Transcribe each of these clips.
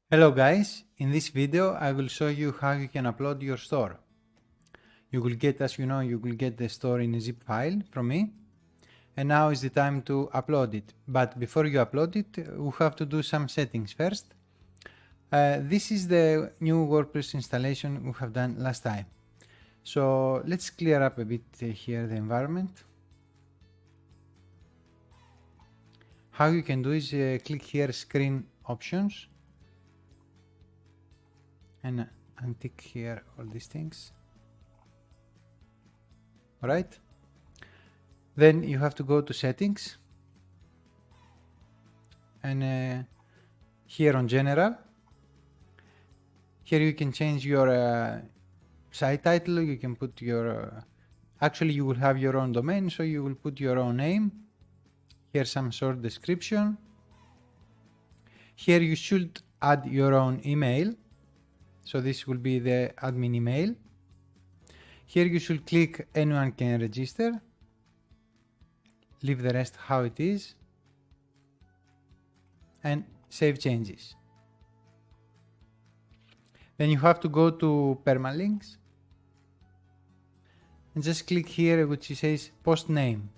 Hello guys, in this video I will show you how you can upload your store. You will get, as you know, the store in a zip file from me, and now is the time to upload it. But before you upload it, we have to do some settings first. This is the new WordPress installation we have done last time. So let's clear up a bit here the environment. How you can do is click here screen options and untick here all these things. Alright, then you have to go to settings and here on general, here you can change your site title. You can put your actually you will have your own domain, so you will put your own name, here some short description. Here you should add your own email, so this will be the admin email. Here you should click anyone can register, leave the rest how it is, and save changes. Then you have to go to permalinks and just click here which says post name.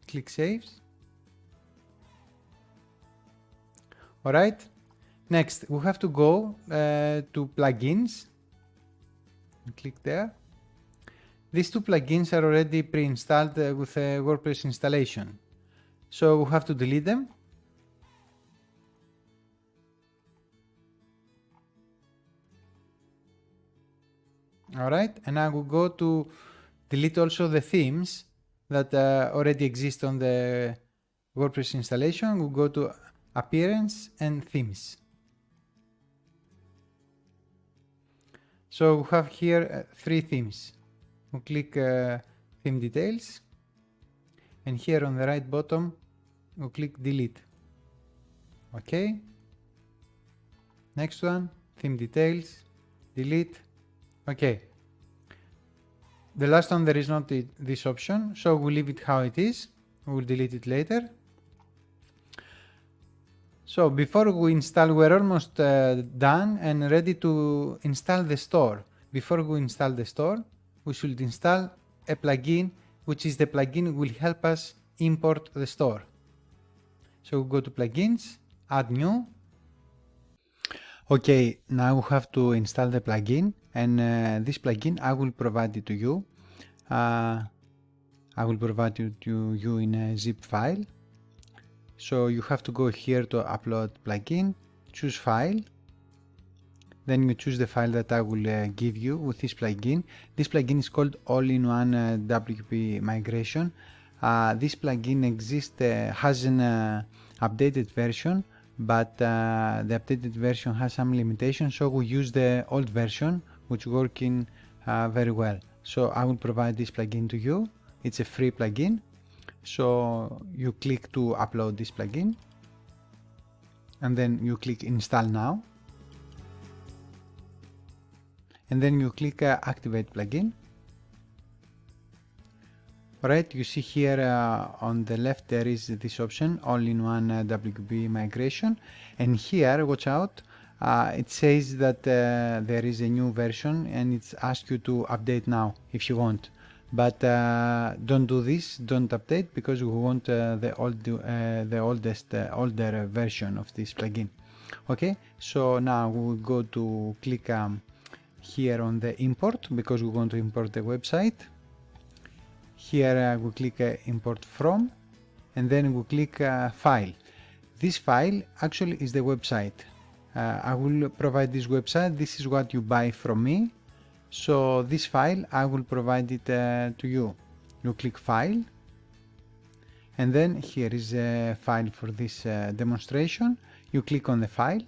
Click saves. Alright, next we have to go to plugins and click there. These two plugins are already pre-installed with a WordPress installation, so we have to delete them. Alright, and I will go to delete also the themes that already exist on the WordPress installation. We'll go to appearance and themes. So we have here three themes. We'll click theme details, and here on the right bottom we'll click delete. Okay, next one, theme details, delete. Okay, the last one there is not this option, so we'll leave it how it is. We'll delete it later. So before we install, we're almost done and ready to install the store. Before we install the store, we should install a plugin, which is the plugin will help us import the store. So we'll go to plugins, add new. Okay, now we have to install the plugin, and this plugin I will provide it to you. I will provide it to you in a zip file. So you have to go here to upload plugin, choose file, then you choose the file that I will give you with this plugin. This plugin is called All-in-One WP Migration. This plugin has an updated version, but the updated version has some limitations, so we use the old version which working very well. So I will provide this plugin to you. It's a free plugin. So you click to upload this plugin, and then you click install now, and then you click activate plugin. Alright, you see here on the left there is this option, all-in-one WP migration, and here, watch out, it says that there is a new version and it's asked you to update now if you want. But don't do this, don't update, because we want the older version of this plugin. Okay, so now we will go to click here on the import, because we want to import the website. Here we click import from, and then we click file. This file actually is the website. I will provide this website. This is what you buy from me. So this file I will provide it to you. You click file, and then here is a file for this demonstration. You click on the file,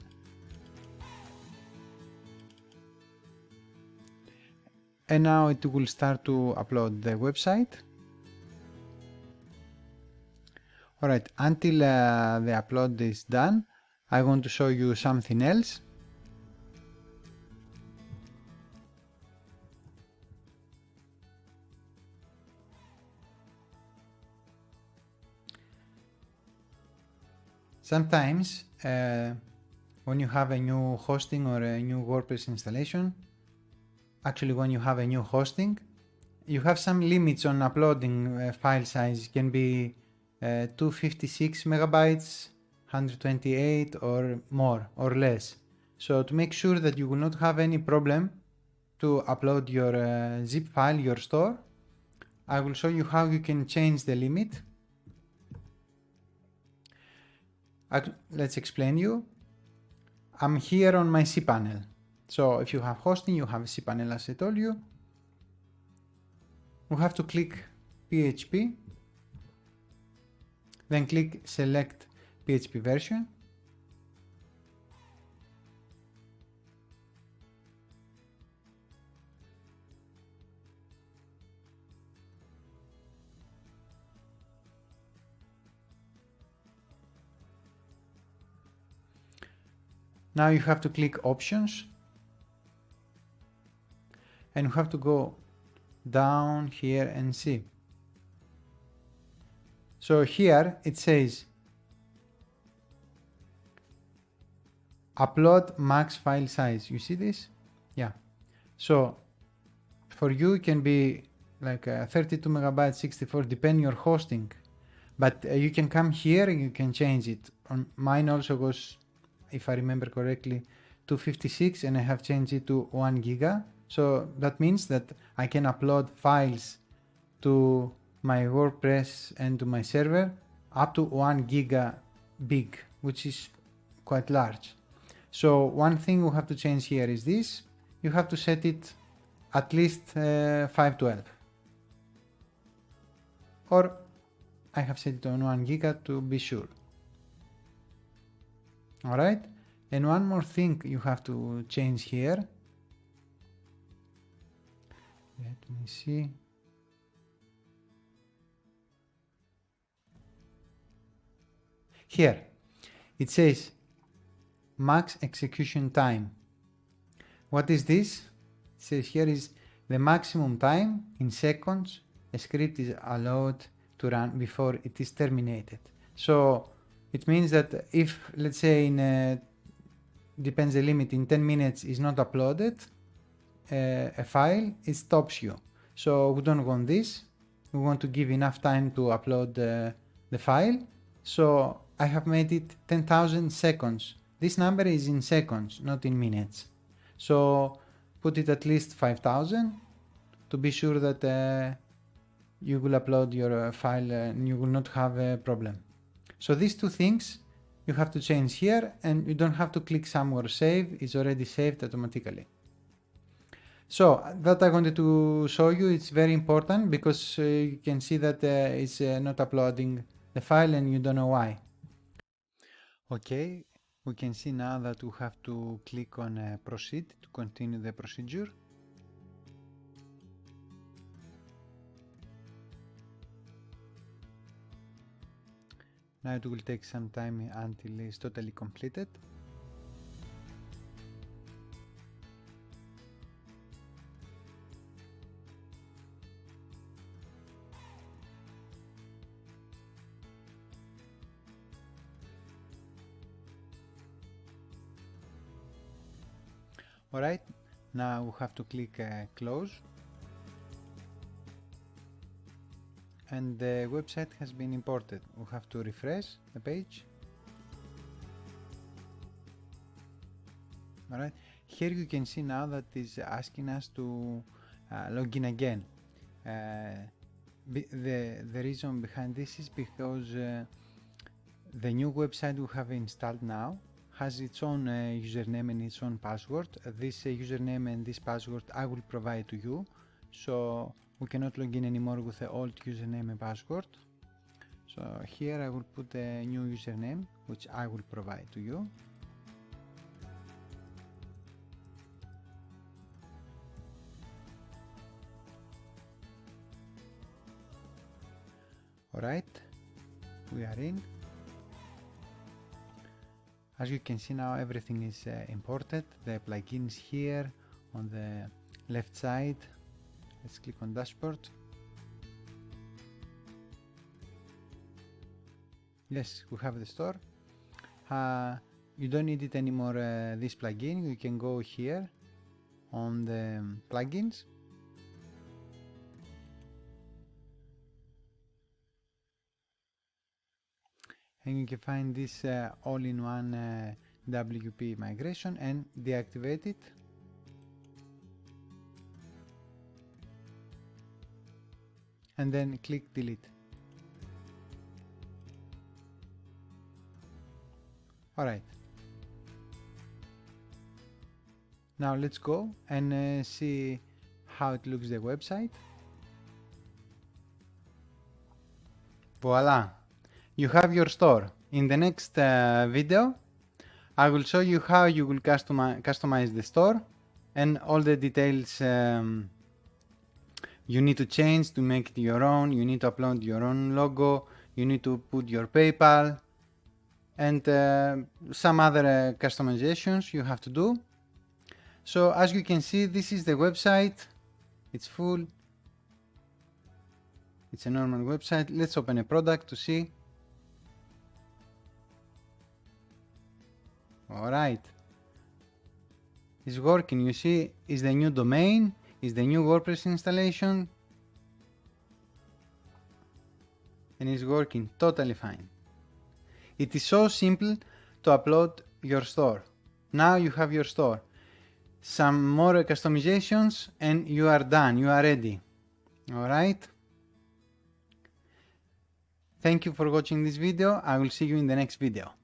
and now it will start to upload the website. Alright, until the upload is done, I want to show you something else. Sometimes when you have a new hosting or a new WordPress installation, actually when you have a new hosting, you have some limits on uploading file size. It can be 256 megabytes, 128 or more or less. So to make sure that you will not have any problem to upload your zip file, your store, I will show you how you can change the limit. Let's explain you. I'm here on my cPanel. So if you have hosting, you have a cPanel as I told you. We have to click PHP, then click select PHP version. Now you have to click options and you have to go down here and see. So here it says upload max file size. You see this? Yeah. So for you it can be like 32 megabytes, 64, depending your hosting. But you can come here and you can change it. On mine also goes, if I remember correctly, 256, and I have changed it to 1 giga. So that means that I can upload files to my WordPress and to my server up to 1 giga big, which is quite large. So one thing we have to change here is this. You have to set it at least 512. Or I have set it on 1 giga to be sure. Alright, and one more thing you have to change here. Let me see. Here it says max execution time. What is this? It says here is the maximum time in seconds a script is allowed to run before it is terminated. So it means that if, let's say, depends the limit, in 10 minutes is not uploaded a file, it stops you. So we don't want this. We want to give enough time to upload the file. So I have made it 10,000 seconds. This number is in seconds, not in minutes. So put it at least 5,000 to be sure that you will upload your file and you will not have a problem. So these two things you have to change here, and you don't have to click somewhere save, it's already saved automatically. So that I wanted to show you, it's very important because you can see that it's not uploading the file and you don't know why. Okay, we can see now that we have to click on proceed to continue the procedure. Now it will take some time until it's totally completed. Alright, now we have to click close. And the website has been imported. We have to refresh the page. Alright, here you can see now that it's asking us to log in again. The reason behind this is because the new website we have installed now has its own username and its own password. This username and this password I will provide to you. So we cannot log in anymore with the old username and password. So here I will put a new username which I will provide to you. Alright, we are in. As you can see now, everything is imported. The plugins here on the left side. Let's click on dashboard. Yes, we have the store. you don't need it anymore, this plugin. You can go here on the plugins and you can find this all-in-one WP migration and deactivate it. And then click delete. Alright. Now let's go and see how it looks, the website. Voila! You have your store. In the next video, I will show you how you will customize the store and all the details you need to change to make it your own. You need to upload your own logo. You need to put your PayPal and some other customizations you have to do. So as you can see, this is the website. It's full. It's a normal website. Let's open a product to see. Alright. It's working. You see, it's the new domain. Is the new WordPress installation, and it's working totally fine. It is so simple to upload your store. Now you have your store. Some more customizations and you are done, you are ready. Alright? Thank you for watching this video. I will see you in the next video.